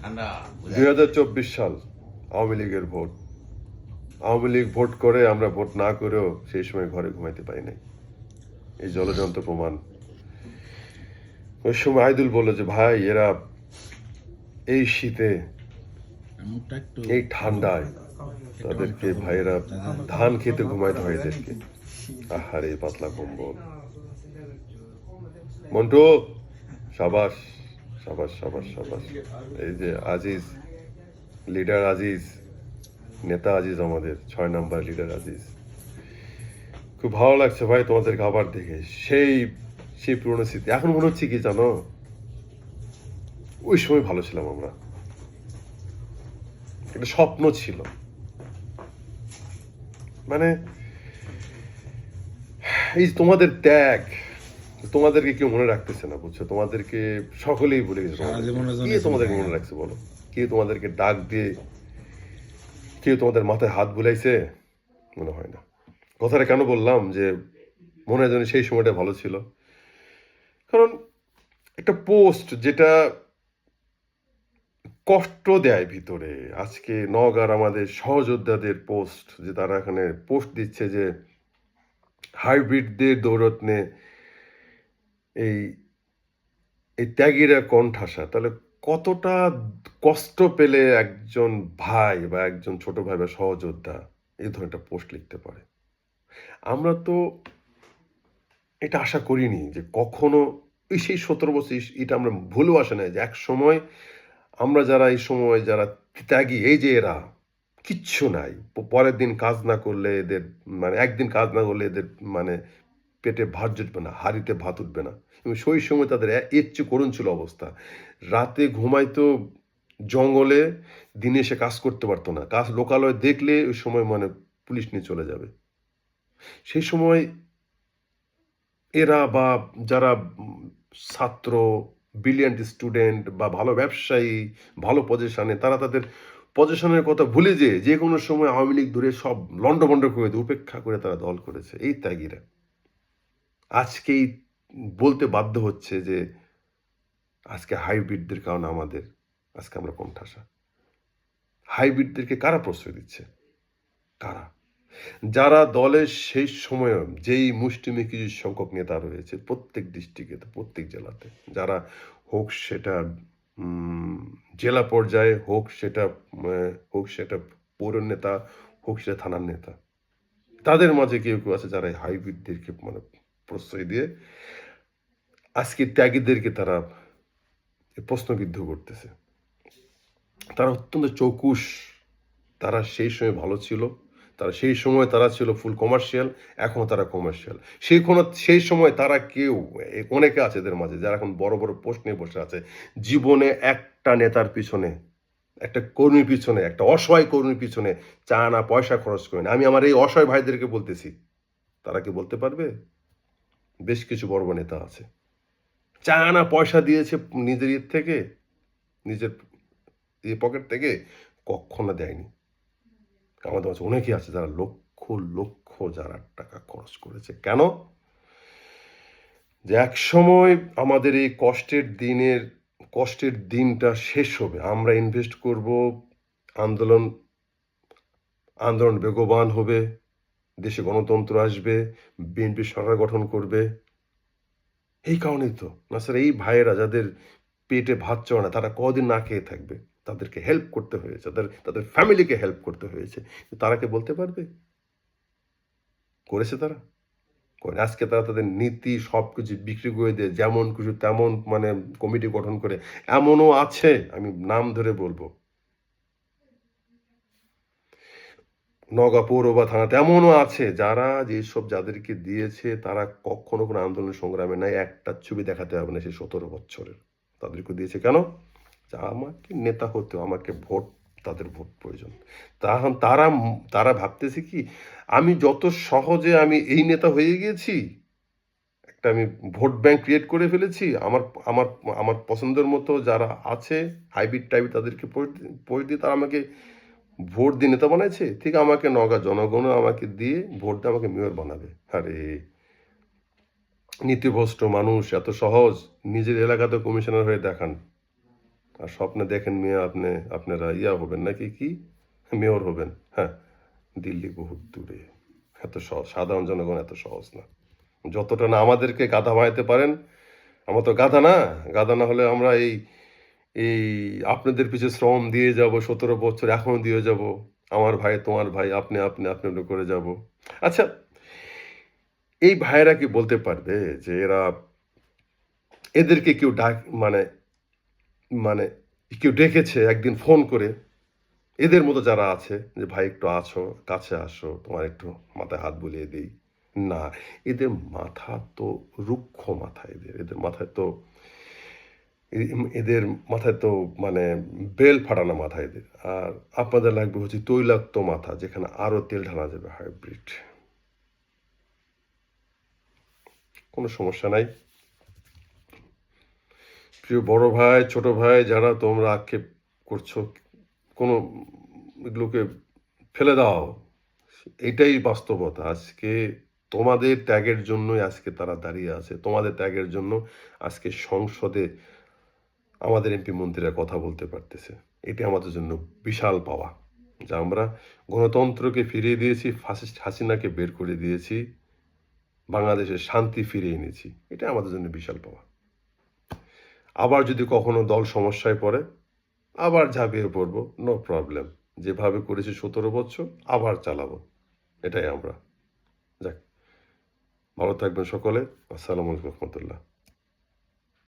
2024 সাল আওয়ামী লীগের vote. Awami League vote করে, আমরা ভোট না করেও সেই সময় ঘরে ঘুমাইতে পারি নাই। এই জলযন্ত্র প্রমাণ। ওই সময় আইদুল বলল যে ভাই এরা এই শীতে এই ঠান্ডায় তাদেরকে ভাইয়েরা ধান খেতে ঘুমাইতে হয় এদেরকে। আহারে পাতলা কম্বল। মন্টু, সাবাস সাবাস সাবাস সাবাস। এই যে আজিজ, লিডার আজিজ, নেতা আজিজ, আমাদের 6 নাম্বার লিডার আজিজ। খুব ভালো লাগছে ভাই তোমাদের খাবার দেখে। সেই সেই পুরনো স্মৃতি এখন মনে হচ্ছে কি জানো, ওই সময় ভালো ছিলাম আমরা। একটা স্বপ্ন ছিল, মানে এই তোমাদের ত্যাগ, তোমাদেরকে কেউ মনে রাখতেছে না, বুঝছো? তোমাদেরকে সকলেই ভুলে গেছে। কে তোমাদেরকে মনে রাখছে বলো? কে তোমাদেরকে ডাক দিয়ে কেউ তোমাদের মাথায় হাত বুলাইছে? মনে হয় না। কথাটা কেন বললাম যে মনে হয় যেন সেই সময়টা ভালো ছিল, কারণ একটা পোস্ট যেটা কষ্ট দেয় ভিতরে। আজকে নওগাঁর আমাদের সহযোদ্ধাদের পোস্ট, যে তারা এখানে পোস্ট দিচ্ছে যে হাইব্রিডদের দৌলতনে এই এই ত্যাগীরা কণ্ঠাসা, তাহলে কতটা কষ্ট পেলে একজন ভাই বা একজন ছোট ভাই বা সহযোদ্ধা এই ধরনের একটা পোস্ট লিখতে পারে। আমরা তো এটা আশা করিনি যে কখনো এই সেই 17 বছর এটা আমরা ভুলেও আসে না যে এক সময় আমরা যারা এই সময় যারা ত্যাগী, এই যে এরা কিচ্ছু নাই, পরের দিন কাজ না করলে এদের, মানে একদিন কাজ না করলে এদের মানে পেটে ভাত জুটবে না, হাঁড়িতে ভাত উঠবে না। এবং সেই সময় তাদের এর চেয়ে করুণ ছিল অবস্থা। রাতে ঘুমাইতো জঙ্গলে, দিনে এসে কাজ করতে পারতো না। কাজ লোকালয়ে দেখলে ওই সময় মানে পুলিশ নিয়ে চলে যাবে। সেই সময় এরা বা যারা ছাত্র, ব্রিলিয়ান্ট স্টুডেন্ট বা ভালো ব্যবসায়ী, ভালো পজিশনে, তারা তাদের পজিশনের কথা ভুলে যে কোনো সময় আওয়ামী লীগ ধরে সব লন্ডভন্ড করে দিয়ে উপেক্ষা করে তারা দল করেছে। এই ত্যাগীরা আজকেই বলতে বাধ্য হচ্ছে যে আজকে হাইব্রিডদের কারণে আমাদের আজকে আমরা কোণঠাসা। হাইব্রিডদেরকে কারা প্রশ্রয় দিচ্ছে? কারা? যারা দলের সেই সময়ে যেই মুষ্টিমে কিছু সংখ্যক নেতা রয়েছে প্রত্যেক ডিস্ট্রিক্টে, প্রত্যেক জেলাতে, যারা হোক সেটা জেলা পর্যায়ে, হোক সেটা পৌর নেতা, হোক সেটা থানার নেতা, তাদের মাঝে কেউ কেউ আছে যারা হাইব্রিডদেরকে মানে প্রশ্রয় দিয়ে আজকে ত্যাগীদেরকে তারা প্রশ্নবিদ্ধ করতেছে। তারা অত্যন্ত চৌকুশ। তারা সেই সময় ভালো ছিল, তারা সেই সময় তারা ছিল ফুল কমার্শিয়াল, এখনও তারা কমার্শিয়াল। সেই সময় তারা কেউ, অনেকে আছে এদের মাঝে যারা এখন বড় বড় পোস্ট নিয়ে বসে আছে, জীবনে একটা নেতার পিছনে, একটা কর্মীর পিছনে, একটা অসহায় কর্মীর পিছনে চা না পয়সা খরচ করে না। আমি আমার এই অসহায় ভাইদেরকে বলতেছি, তারা কি বলতে পারবে? বেশ কিছু বড় বড় নেতা আছে, চা না পয়সা দিয়েছে নিজের ইয়ে থেকে, নিজের পকেট থেকে, কখনো দেয়নি। আমাদের কাছে অনেকেই আছে যারা লক্ষ লক্ষ যারা টাকা খরচ করেছে। কেন? যে এক সময় আমাদের এই কষ্টের দিনটা শেষ হবে, আমরা ইনভেস্ট করব, আন্দোলন আন্দোলন বেগবান হবে, দেশে গণতন্ত্র আসবে, বিএনপি সরকার গঠন করবে। এই কারণেই তো। না স্যার, এই ভাইয়েরা যাদের পেটে ভাত চড়ে না, তারা কদিন না খেয়ে থাকবে, তাদেরকে হেল্প করতে হয়েছে, তাদের ফ্যামিলিকে হেল্প করতে হয়েছে। তারা কি বলতে পারবে করেছে তারা? করে। আজকে তারা তাদের নীতি সবকিছু বিক্রি করে দিয়ে যেমন কিছু তেমন মানে কমিটি গঠন করে। এমনও আছে, আমি নাম ধরে বলবো, নওগাঁ পৌর বা থানাতে এমনও আছে যারা যেসব যাদেরকে দিয়েছে তারা কখনো কোনো আন্দোলন সংগ্রামে নাই, একটা ছবি দেখাতে হবে না সেই 17 বছরের। তাদেরকে দিয়েছে কেন? যে আমাকে নেতা হতে, আমাকে ভোট, তাদের ভোট প্রয়োজন। তখন তারা ভাবতেছে কি, আমি যত সহজে আমি এই নেতা হয়ে গিয়েছি, একটা আমি ভোট ব্যাংক ক্রিয়েট করে ফেলেছি, আমার আমার আমার পছন্দের মতো যারা আছে হাইব্রিড টাইপ তাদেরকে ভোট দিয়ে তারা আমাকে ভোট দিয়ে নেতা বানাইছে, ঠিক আমাকে নওগাঁ জনগণও আমাকে দিয়ে ভোট দিয়ে আমাকে মেয়র বানাবে। আরে নীতিভ্রষ্ট মানুষ, এত সহজ নিজের এলাকাতে কমিশনার হয়ে দেখান, আর স্বপ্নে দেখেন মিয়া আপনারা ইয়া হবেন নাকি কি? মেয়র হবেন। হ্যাঁ, দিল্লি বহুত দূরে। এত সহজ সাধারণ জনগণ এত সহজ না। যতটা না আমাদেরকে গাধা বানাইতে পারেন, আমরা তো গাধা না। গাধা না হলে আমরা এই আপনাদের পিছে শ্রম দিয়ে যাবো ১৭ বছর, এখনো দিয়ে যাবো। আমার ভাই, তোমার ভাই, আপনি করে যাবো। আচ্ছা, এই ভাইয়েরা কি বলতে পারবে যে এদেরকে কেউ মানে মানে কেউ ডেকেছে একদিন ফোন করে, এদের মতো যারা আছে যে, "ভাই একটু কাছে আসো, তোমার একটু মাথায় হাত বুলিয়ে দেই।" না, এদের মাথা তো রুক্ষ মাথা এদের। এদের মাথায় তো মানে বেল ফাটানো মাথা এদের। আর আপনাদের লাগবে হচ্ছে তৈলাক্ত মাথা যেখানে আরো তেল ঢালা যাবে হাইব্রিড। কোনো সমস্যা নাই। প্রিয় বড় ভাই, ছোট ভাই যারা তোমরা আক্ষেপ করছো, কোনো এগুলোকে ফেলে দাও। এটাই বাস্তবতা। আজকে তোমাদের ত্যাগের জন্যই আজকে তারা দাঁড়িয়ে আছে। তোমাদের ত্যাগের জন্য আজকে সংসদে আমাদের এমপি মন্ত্রীরা কথা বলতে পারতেছে। এটি আমাদের জন্য বিশাল পাওয়া। যে আমরা গণতন্ত্রকে ফিরিয়ে দিয়েছি, ফাসিস্ট হাসিনাকে বের করে দিয়েছি, বাংলাদেশের শান্তি ফিরিয়ে এনেছি। এটা আমাদের জন্য বিশাল পাওয়া। আবার যদি কখনো দল সমস্যায় পড়ে, আবার ঝাঁপিয়ে পড়বো, নো প্রবলেম। যেভাবে করেছি ১৭ বছর, আবার চালাবো। এটাই আমরা। যাক, ভালো থাকবেন সকলে। আসসালামু আলাইকুম রহমতুল্লাহ।